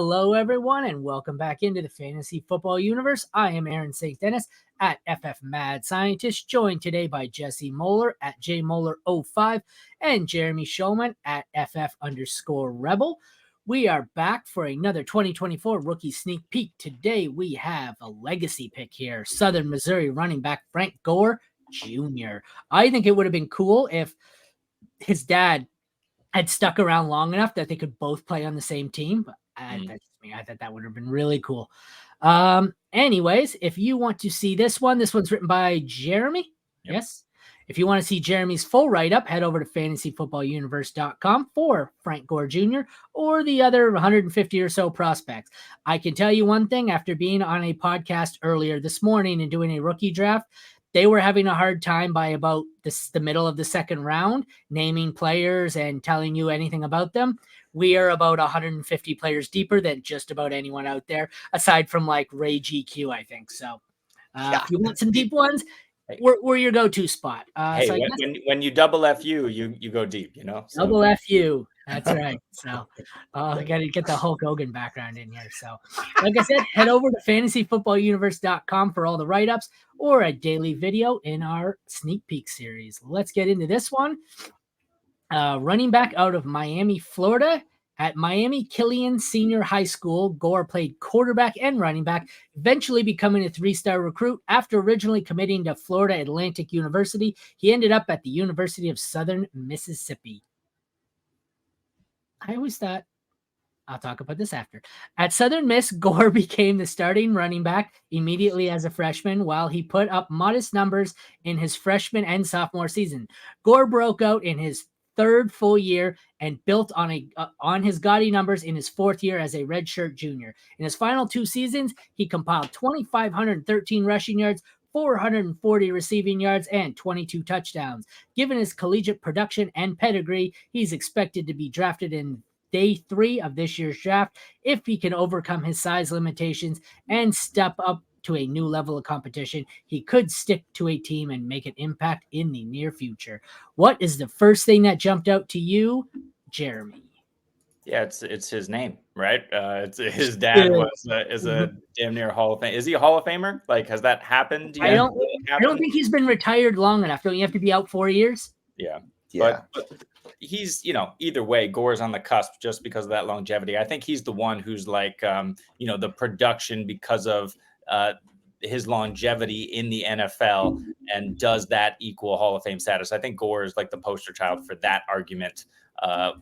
Hello, everyone, and welcome back into the fantasy football universe. I am Aaron St. Denis at FFMadScientist, joined today by Jesse Moeller at JMoeller05 and Jeremy Shulman at FF_Rebel. We are back for another 2024 rookie sneak peek. Today, we have a legacy pick here, Southern Missouri running back Frank Gore Jr. I think it would have been cool if his dad had stuck around long enough that they could both play on the same team. But that's me. I thought that would have been really cool. Anyways, if you want to see this one's written by Jeremy. Yep. Yes. If you want to see Jeremy's full write-up, head over to fantasyfootballuniverse.com for Frank Gore Jr. or the other 150 or so prospects. I can tell you one thing, after being on a podcast earlier this morning and doing a rookie draft, they were having a hard time by about the middle of the second round, naming players and telling you anything about them. We are about 150 players deeper than just about anyone out there, aside from like Ray GQ, I think. So if you want some deep ones, we're your go-to spot. When you double FU, you go deep, you know? So. Double FU. That's right. So I got to get the Hulk Hogan background in here. So like I said, head over to fantasyfootballuniverse.com for all the write-ups or a daily video in our sneak peek series. Let's get into this one. Running back out of Miami, Florida. At Miami Killian Senior High School, Gore played quarterback and running back, eventually becoming a 3-star recruit. After originally committing to Florida Atlantic University, he ended up at the University of Southern Mississippi. I always thought, I'll talk about this after. At Southern Miss, Gore became the starting running back immediately as a freshman, while he put up modest numbers in his freshman and sophomore season. Gore broke out in his third full year and built on his gaudy numbers in his fourth year as a redshirt junior. In his final 2 seasons, he compiled 2,513 rushing yards, 440 receiving yards, and 22 touchdowns. Given his collegiate production and pedigree, he's expected to be drafted in day 3 of this year's draft. If he can overcome his size limitations and step up to a new level of competition, he could stick to a team and make an impact in the near future. What is the first thing that jumped out to you, Jeremy? Yeah, it's his name, right? His dad is a damn near Hall of Fame. Is he a Hall of Famer? Like, has that happened? I don't think he's been retired long enough. Don't you have to be out 4 years? Yeah. But he's, either way, Gore's on the cusp just because of that longevity. I think he's the one who's like, the production because of his longevity in the NFL, and does that equal Hall of Fame status? I think Gore is like the poster child for that argument.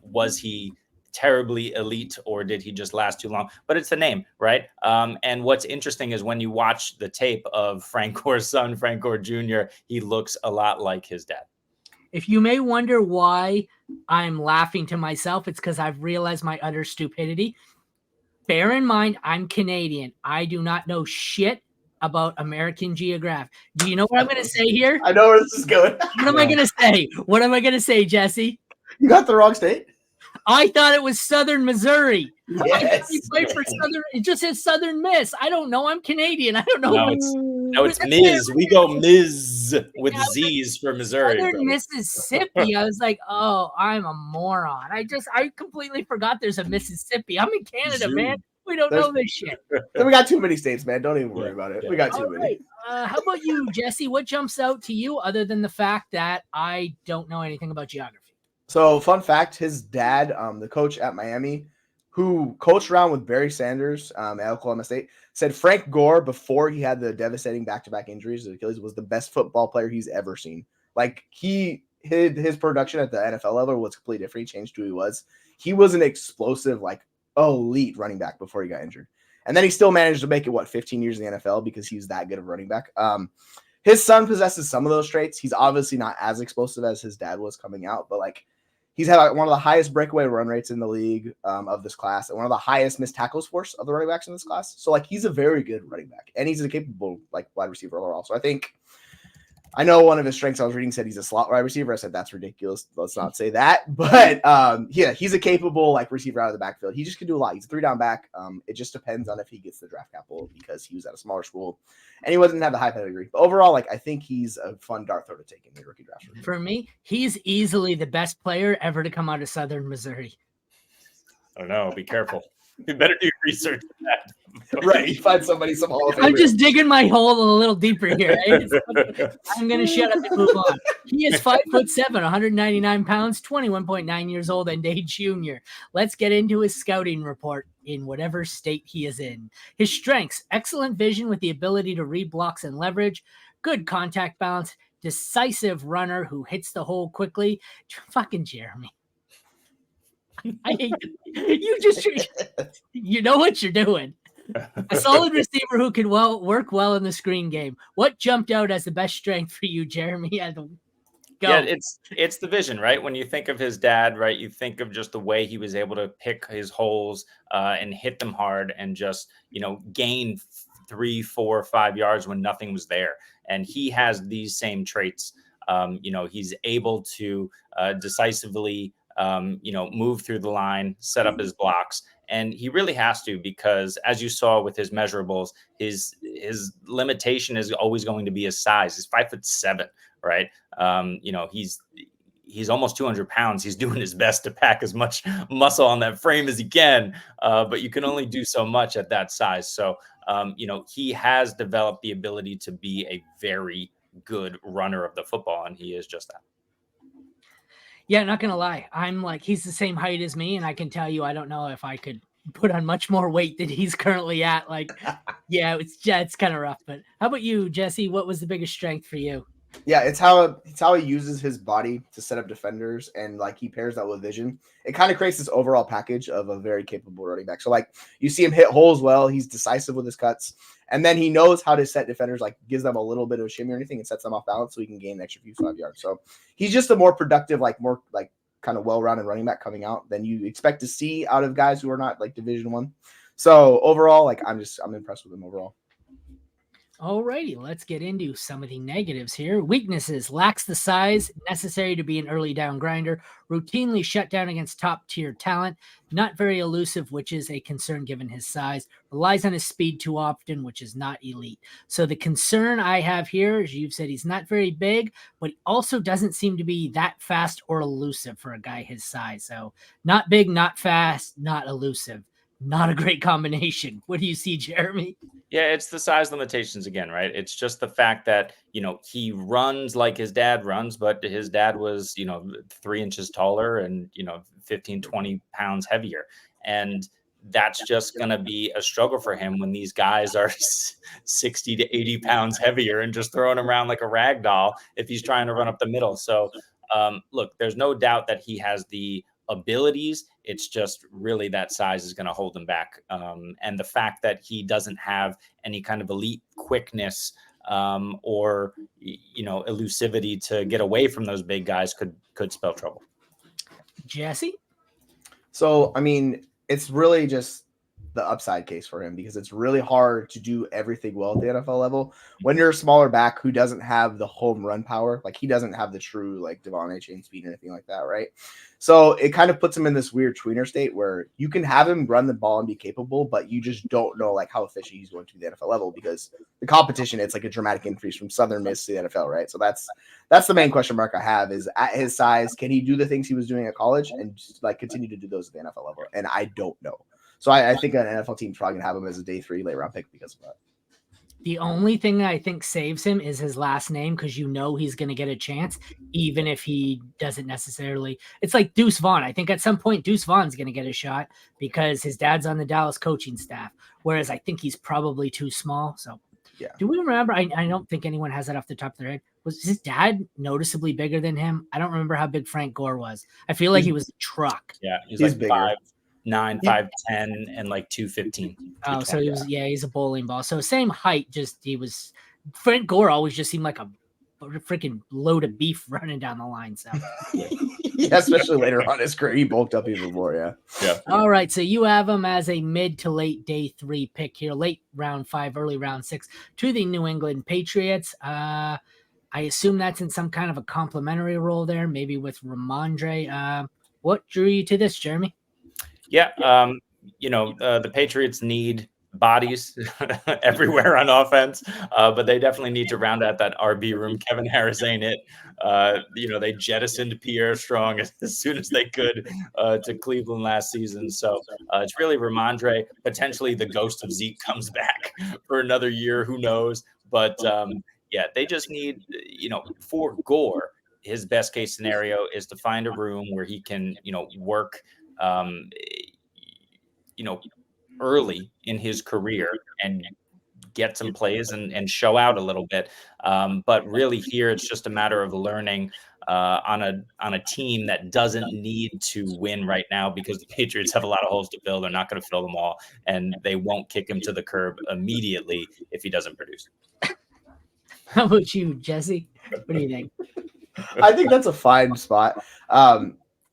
Was he terribly elite, or did he just last too long? But it's the name, right? And what's interesting is when you watch the tape of Frank Gore's son, Frank Gore Jr., he looks a lot like his dad. If you may wonder why I'm laughing to myself, it's because I've realized my utter stupidity. Bear in mind, I'm Canadian. I do not know shit about American Geographic. Do you know what I'm going to say here? I know where this is going. What am I going to say? What am I going to say, Jesse? You got the wrong state. I thought it was Southern Missouri. Yes. He played for Southern. It just says Southern Miss. I don't know. I'm Canadian. I don't know. No, it's Ms. We go Ms. with Z's for Missouri. Southern Mississippi. I was like, oh, I'm a moron. I completely forgot there's a Mississippi. I'm in Canada, man. We don't know this shit. We got too many states, man. Don't even worry about it. We got too many. How about you, Jesse? What jumps out to you other than the fact that I don't know anything about geography? So, fun fact, his dad, the coach at Miami, who coached around with Barry Sanders at Oklahoma State, said Frank Gore, before he had the devastating back-to-back injuries to Achilles, was the best football player he's ever seen. Like, his production at the NFL level was completely different. He changed who he was. He was an explosive, elite running back before he got injured. And then he still managed to make it, 15 years in the NFL because he was that good of a running back. His son possesses some of those traits. He's obviously not as explosive as his dad was coming out, but he's had one of the highest breakaway run rates in the league of this class, and one of the highest missed tackles force of the running backs in this class. So he's a very good running back, and he's a capable wide receiver overall. So I know one of his strengths I was reading said he's a slot wide receiver. I said, that's ridiculous. Let's not say that. But he's a capable receiver out of the backfield. He just can do a lot. He's a 3-down back. It just depends on if he gets the draft capital because he was at a smaller school and he wasn't have the high pedigree. But overall, I think he's a fun dart throw to take in the rookie draft. For me, he's easily the best player ever to come out of Southern Missouri. Oh no, be careful. You better do research on that. Right, you find somebody, some Hall of Famer. I'm just digging my hole a little deeper here. I'm going to shut up and move on. He is 5'7", 199 pounds, 21.9 years old, and a junior. Let's get into his scouting report in whatever state he is in. His strengths: excellent vision with the ability to read blocks and leverage, good contact balance, decisive runner who hits the hole quickly. Fucking Jeremy. I hate you know what you're doing. A solid receiver who can work well in the screen game. What jumped out as the best strength for you, Jeremy? Go. Yeah, it's the vision, right? When you think of his dad, right, you think of just the way he was able to pick his holes and hit them hard and just, gain 3, 4, 5 yards when nothing was there. And he has these same traits. He's able to decisively, move through the line, set up his blocks. And he really has to, because as you saw with his measurables, his limitation is always going to be his size. He's 5'7", right? He's almost 200 pounds. He's doing his best to pack as much muscle on that frame as he can, but you can only do so much at that size. So, he has developed the ability to be a very good runner of the football, and he is just that. Yeah, not gonna lie. I'm like, he's the same height as me, and I can tell you, I don't know if I could put on much more weight than he's currently at. Like, it's kind of rough. But how about you, Jesse? What was the biggest strength for you? Yeah, it's how he uses his body to set up defenders, and like he pairs that with vision. It kind of creates this overall package of a very capable running back. So like you see him hit holes well, he's decisive with his cuts, and then he knows how to set defenders, like gives them a little bit of a shimmy or anything and sets them off balance so he can gain an extra few 5 yards. So he's just a more productive, more kind of well-rounded running back coming out than you expect to see out of guys who are not like Division I. So overall, I'm impressed with him overall. Alrighty, let's get into some of the negatives here. Weaknesses: lacks the size necessary to be an early down grinder, routinely shut down against top tier talent, not very elusive, which is a concern given his size, relies on his speed too often, which is not elite. So the concern I have here is, you've said he's not very big, but he also doesn't seem to be that fast or elusive for a guy his size. So not big, not fast, not elusive. Not a great combination. What do you see, Jeremy? Yeah, it's the size limitations again, right? It's just the fact that, he runs like his dad runs, but his dad was, 3 inches taller and, 15, 20 pounds heavier. And that's just going to be a struggle for him when these guys are 60 to 80 pounds heavier and just throwing him around like a rag doll if he's trying to run up the middle. So, look, there's no doubt that he has the abilities. It's just really that size is going to hold him back. And the fact that he doesn't have any kind of elite quickness or, elusivity to get away from those big guys could spell trouble. Jesse? So, it's really just the upside case for him, because it's really hard to do everything well at the NFL level when you're a smaller back who doesn't have the home run power. Like, he doesn't have the true Devon A. chain speed or anything like that, right? So it kind of puts him in this weird tweener state where you can have him run the ball and be capable, but you just don't know how efficient he's going to be at the NFL level, because the competition, it's like a dramatic increase from Southern Miss to the NFL, right? So that's the main question mark I have, is at his size, can he do the things he was doing at college and just continue to do those at the NFL level? And I don't know. So I think an NFL team's probably going to have him as a day 3 late round pick because of that. The only thing I think saves him is his last name, because he's going to get a chance, even if he doesn't necessarily. It's like Deuce Vaughn. I think at some point Deuce Vaughn's going to get a shot because his dad's on the Dallas coaching staff, whereas I think he's probably too small. So yeah. Do we remember? I don't think anyone has that off the top of their head. Was his dad noticeably bigger than him? I don't remember how big Frank Gore was. I feel like he was a truck. Yeah, he's like bigger. 5'9", 5'10", and 215. Oh, so he was, he's a bowling ball. So same height, just Frank Gore always just seemed like a freaking load of beef running down the line. So yeah, especially later on in his career, he bulked up even more. Yeah. All right, so you have him as a mid to late day 3 pick here, late round 5, early round 6 to the New England Patriots. I assume that's in some kind of a complimentary role there, maybe with Ramondre. What drew you to this, Jeremy? Yeah, the Patriots need bodies everywhere on offense, but they definitely need to round out that RB room. Kevin Harris ain't it. They jettisoned Pierre Strong as soon as they could to Cleveland last season. So it's really Ramondre. Potentially the ghost of Zeke comes back for another year. Who knows? But they just need, for Gore, his best case scenario is to find a room where he can, work, early in his career and get some plays and show out a little bit. But really here, it's just a matter of learning on a team that doesn't need to win right now, because the Patriots have a lot of holes to fill. They're not going to fill them all, and they won't kick him to the curb immediately if he doesn't produce. How about you, Jesse? What do you think? I think that's a fine spot.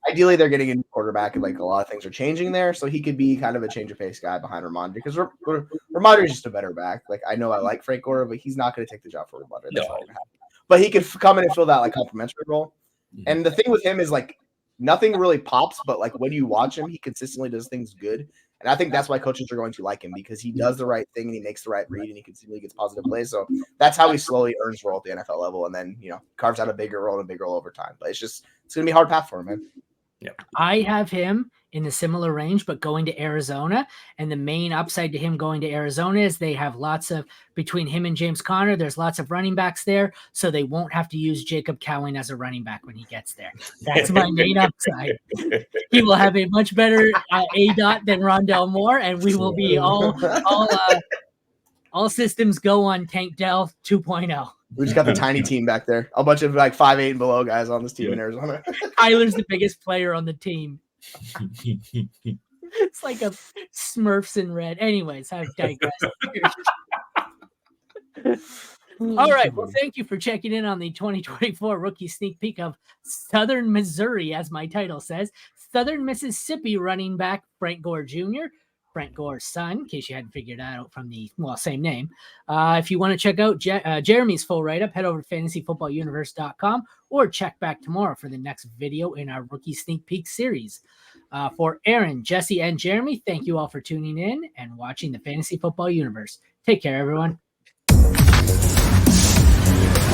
Ideally, they're getting a new quarterback, and like a lot of things are changing there, so he could be kind of a change of pace guy behind Ramondre, because Ramondre is just a better back. Like, I know I like Frank Gore, but he's not going to take the job for Ramondre. That's all gonna happen. But he could come in and fill that like complimentary role. And the thing with him is like nothing really pops, but like when you watch him, he consistently does things good. And I think that's why coaches are going to like him, because he does the right thing and he makes the right read and he consistently gets positive plays. So that's how he slowly earns role at the NFL level, and then carves out a bigger role and a bigger role over time. But it's gonna be a hard path for him, man. Yep. I have him in a similar range, but going to Arizona. And the main upside to him going to Arizona is they have between him and James Conner, there's lots of running backs there. So they won't have to use Jacob Cowan as a running back when he gets there. That's my main upside. He will have a much better ADOT than Rondell Moore, and we will be all systems go on Tank Dell 2.0. We just got the tiny team back there. A bunch of like 5'8" and below guys on this team in Arizona. Tyler's the biggest player on the team. It's like a Smurfs in red. Anyways, I've digressed. All right. Well, thank you for checking in on the 2024 rookie sneak peek of Southern Missouri, as my title says. Southern Mississippi running back Frank Gore Jr., Frank Gore's son, in case you hadn't figured that out from the same name. If you want to check out Jeremy's full write-up, head over to fantasyfootballuniverse.com or check back tomorrow for the next video in our rookie sneak peek series. For Aaron, Jesse, and Jeremy, thank you all for tuning in and watching the Fantasy Football Universe. Take care, everyone.